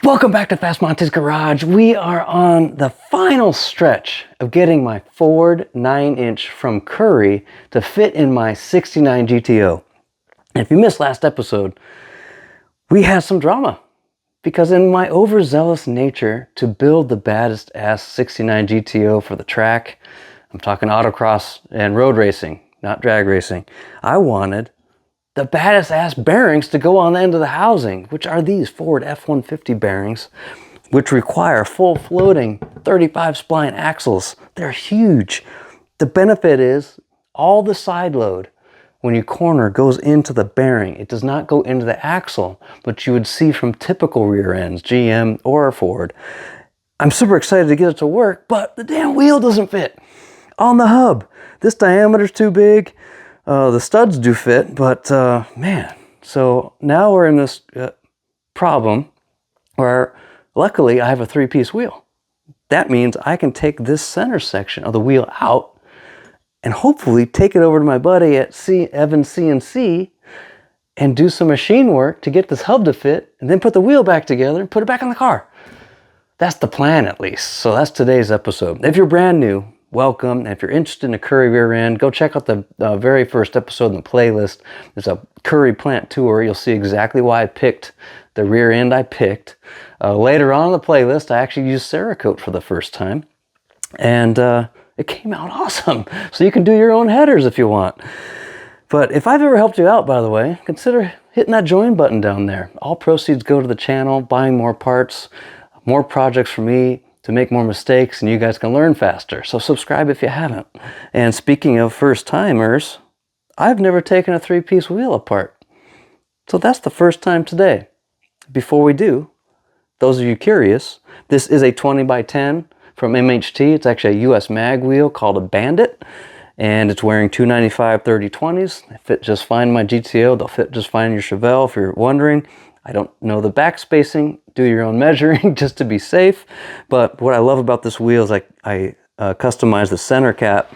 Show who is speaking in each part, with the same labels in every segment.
Speaker 1: Welcome back to Fast Monty's Garage. We are on the final stretch of getting my Ford 9-inch from Currie to fit in my 69 GTO. And if you missed last episode, we had some drama because in my overzealous nature to build the baddest ass 69 GTO for the track, I'm talking autocross and road racing, not drag racing, I wanted the baddest ass bearings to go on the end of the housing, which are these Ford F-150 bearings, which require full floating 35 spline axles. They're huge. The benefit is all the side load when you corner goes into the bearing. It does not go into the axle, which you would see from typical rear ends, GM or Ford. I'm super excited to get it to work, but the damn wheel doesn't fit on the hub. This diameter's too big. The studs do fit, but man, so now we're in this problem where luckily I have a 3-piece wheel. That means I can take this center section of the wheel out and hopefully take it over to my buddy at Evans CNC and do some machine work to get this hub to fit and then put the wheel back together and put it back in the car. That's the plan, at least. So that's today's episode. If you're brand new, welcome. And if you're interested in a Currie rear end, go check out the very first episode in the playlist. There's a Currie plant tour. You'll see exactly why I picked the rear end I picked. Later on in the playlist, I actually used Cerakote for the first time. And it came out awesome. So you can do your own headers if you want. But if I've ever helped you out, by the way, consider hitting that join button down there. All proceeds go to the channel, buying more parts, more projects for me, to make more mistakes, and you guys can learn faster. So subscribe if you haven't. And speaking of first timers, I've never taken a 3-piece wheel apart. So that's the first time today. Before we do, those of you curious, this is a 20x10 from MHT. It's actually a US mag wheel called a Bandit, and it's wearing 295 30/20s. They fit just fine in my GTO. They'll fit just fine in your Chevelle if you're wondering. I don't know the back spacing. Do your own measuring just to be safe. But what I love about this wheel is I customized the center cap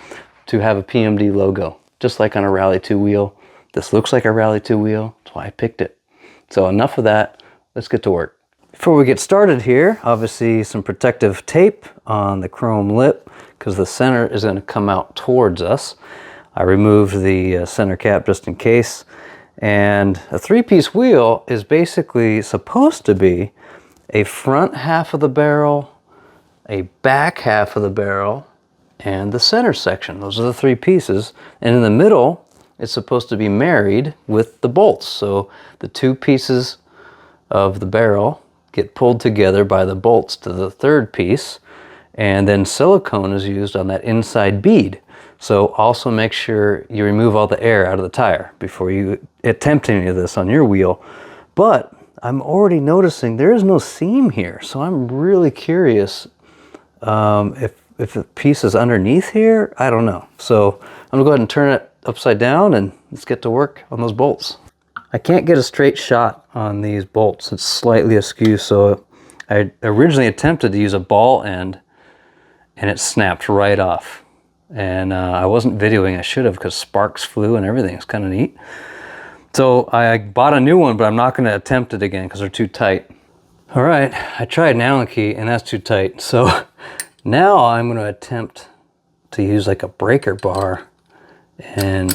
Speaker 1: to have a PMD logo, just like on a Rally 2 wheel. This looks like a Rally 2 wheel. That's why I picked it. So enough of that. Let's get to work. Before we get started here, obviously some protective tape on the chrome lip because the center is going to come out towards us. I removed the center cap just in case. And a 3-piece wheel is basically supposed to be a front half of the barrel, a back half of the barrel, and the center section. Those are the 3 pieces. And in the middle, it's supposed to be married with the bolts. So the 2 pieces of the barrel get pulled together by the bolts to the 3rd piece. And then silicone is used on that inside bead. So also make sure you remove all the air out of the tire before you attempt any of this on your wheel. But I'm already noticing there is no seam here. So I'm really curious if the piece is underneath here. I don't know. So I'm gonna go ahead and turn it upside down and let's get to work on those bolts. I can't get a straight shot on these bolts. It's slightly askew. So I originally attempted to use a ball end and it snapped right off. And I wasn't videoing. I should have because sparks flew and everything. It's kind of neat. So I bought a new one, but I'm not going to attempt it again because they're too tight. All right, I tried an Allen key and that's too tight. So now I'm going to attempt to use like a breaker bar and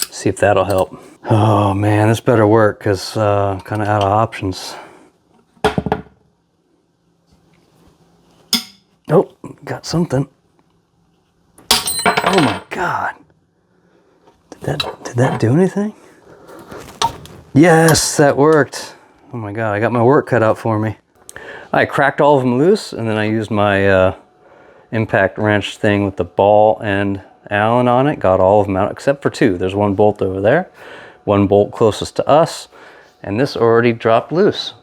Speaker 1: see if that'll help. Oh man, this better work because I'm kind of out of options. Oh, got something. Oh my God. Did that do anything? Yes, that worked. Oh my God, I got my work cut out for me. I cracked all of them loose and then I used my impact wrench thing with the ball and Allen on it. Got all of them out except for 2. There's 1 bolt over there, 1 bolt closest to us, and this already dropped loose.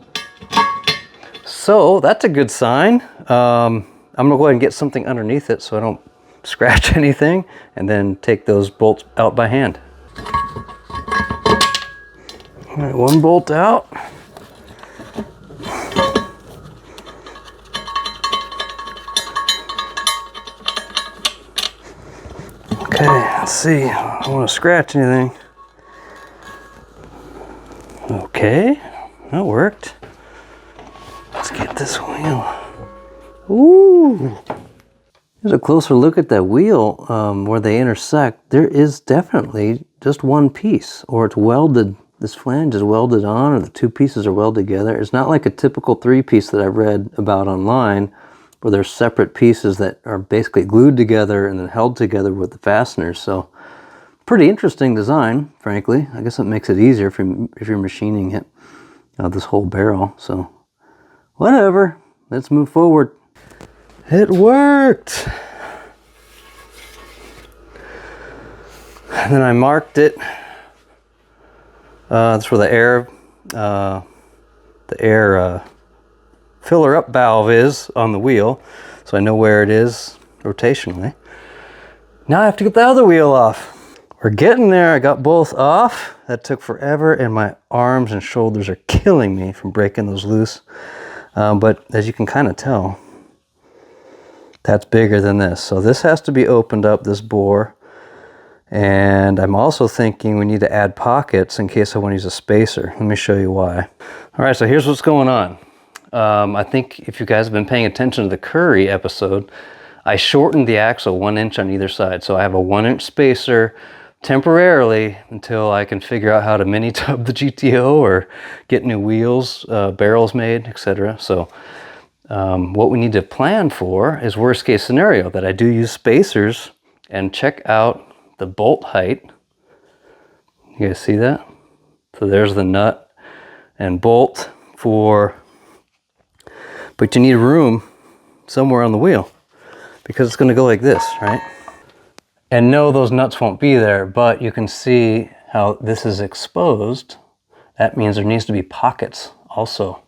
Speaker 1: So that's a good sign. I'm gonna go ahead and get something underneath it so I don't scratch anything and then take those bolts out by hand. All right, 1 bolt out. Okay, let's see. I don't want to scratch anything. Okay, that worked. Let's Let's get this wheel. Ooh. Here's a closer look at that wheel where they intersect. There is definitely just one piece, or it's welded. This flange is welded on, or the two pieces are welded together. It's not like a typical three-piece that I've read about online, where there's separate pieces that are basically glued together and then held together with the fasteners. So pretty interesting design, frankly. I guess it makes it easier if you're machining it, this whole barrel. So whatever, let's move forward. It worked. And then I marked it. That's where the air filler up valve is on the wheel, so I know where it is rotationally. Now I have to get the other wheel off. We're getting there. I got both off. That took forever, and my arms and shoulders are killing me from breaking those loose. But as you can kind of tell, that's bigger than this. So this has to be opened up, this bore. And I'm also thinking we need to add pockets in case I want to use a spacer. Let me show you why. All right, so here's what's going on. I think if you guys have been paying attention to the Currie episode, I shortened the axle 1 inch on either side. So I have a 1 inch spacer temporarily until I can figure out how to mini tub the GTO or get new wheels, barrels made, etc. So what we need to plan for is worst case scenario, that I do use spacers, and check out the bolt height. You guys see that? So there's the nut and bolt for, but you need room somewhere on the wheel because it's going to go like this, right? And no, those nuts won't be there, but you can see how this is exposed. That means there needs to be pockets also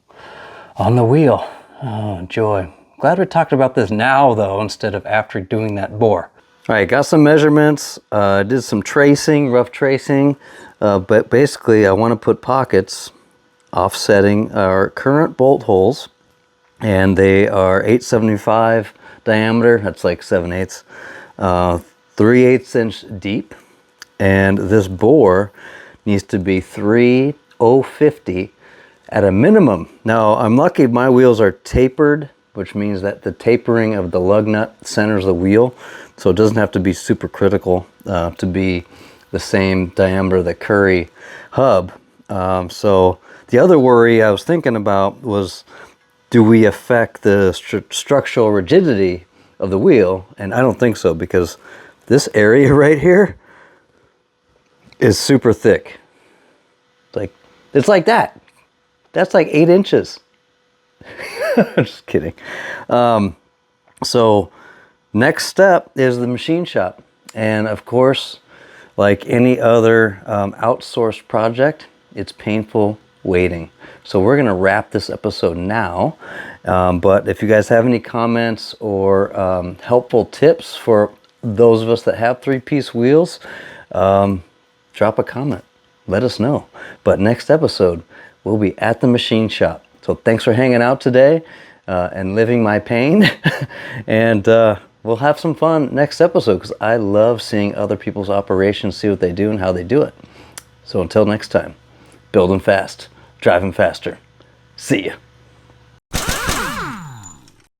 Speaker 1: on the wheel. Oh, joy. Glad we talked about this now though, instead of after doing that bore. All right, got some measurements, did some tracing, rough tracing, but basically I want to put pockets offsetting our current bolt holes, and they are 875 diameter, that's like 7/8, 3/8 inch deep, and this bore needs to be 3/050 at a minimum. Now, I'm lucky my wheels are tapered, which means that the tapering of the lug nut centers the wheel, so it doesn't have to be super critical to be the same diameter of the Currie hub. So the other worry I was thinking about was, do we affect the structural rigidity of the wheel? And I don't think so, because this area right here is super thick. It's like that. That's like 8 inches. I'm just kidding. So next step is the machine shop. And of course, like any other outsourced project, it's painful waiting. So we're going to wrap this episode now. But if you guys have any comments or helpful tips for those of us that have 3-piece wheels, drop a comment. Let us know. But next episode, we'll be at the machine shop. So thanks for hanging out today and living my pain. And we'll have some fun next episode, because I love seeing other people's operations, see what they do and how they do it. So until next time, building fast, driving faster. See ya.